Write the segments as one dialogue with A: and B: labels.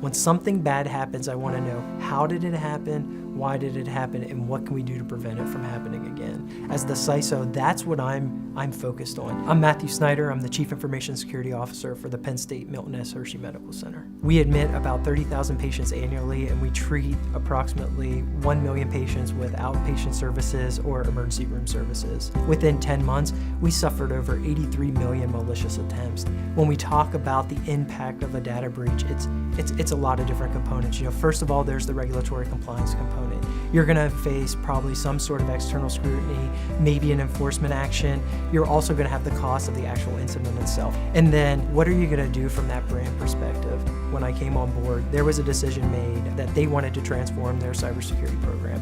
A: When something bad happens, I want to know, how did it happen? Why did it happen, and what can we do to prevent it from happening again? As the CISO, that's what I'm focused on. I'm Matthew Snyder. I'm the Chief Information Security Officer for the Penn State Milton Hershey Medical Center. We admit about 30,000 patients annually, and we treat approximately 1 million patients with outpatient services or emergency room services. Within 10 months, we suffered over 83 million malicious attempts. When we talk about the impact of a data breach, it's a lot of different components. First of all, there's the regulatory compliance component. You're going to face probably some sort of external scrutiny, maybe an enforcement action. You're also going to have the cost of the actual incident itself. And then what are you going to do from that brand perspective? When I came on board, there was a decision made that they wanted to transform their cybersecurity program.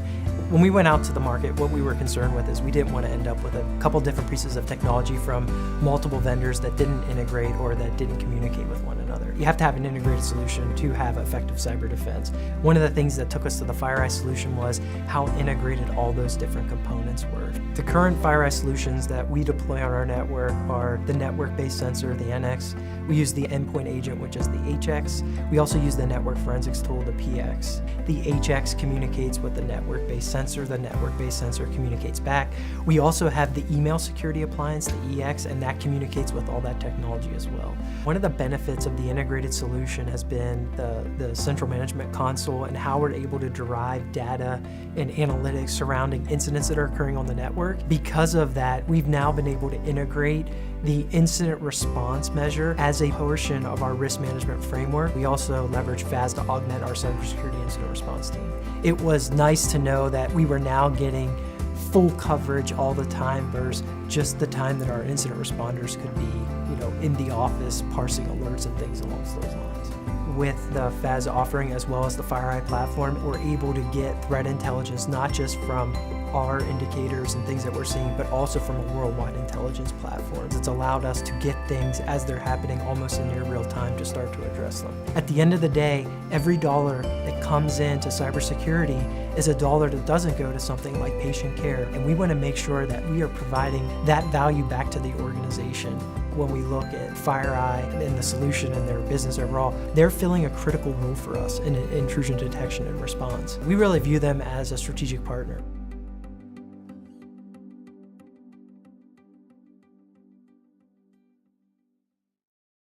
A: When we went out to the market, what we were concerned with is we didn't want to end up with a couple different pieces of technology from multiple vendors that didn't integrate or that didn't communicate with one another. You have to have an integrated solution to have effective cyber defense. One of the things that took us to the FireEye solution was how integrated all those different components were. The current FireEye solutions that we deploy on our network are the network-based sensor, the NX. We use the endpoint agent, which is the HX. We also use the network forensics tool, the PX. The HX communicates with the network-based sensor. The network-based sensor communicates back. We also have the email security appliance, the EX, and that communicates with all that technology as well. One of the benefits of the integrated solution has been the central management console and how we're able to derive data and analytics surrounding incidents that are occurring on the network. Because of that, we've now been able to integrate the incident response measure as a portion of our risk management framework. We also leverage FAS to augment our cybersecurity incident response team. It was nice to know that we were now getting full coverage all the time versus just the time that our incident responders could be, in the office parsing alerts and things along those lines. With the FAS offering as well as the FireEye platform, we're able to get threat intelligence not just from our indicators and things that we're seeing, but also from a worldwide intelligence platforms. It's allowed us to get things as they're happening almost in near real time to start to address them. At the end of the day, every dollar that comes into cybersecurity is a dollar that doesn't go to something like patient care, and we want to make sure that we are providing that value back to the organization. When we look at FireEye and the solution and their business overall, they're filling a critical role for us in intrusion detection and response. We really view them as a strategic partner.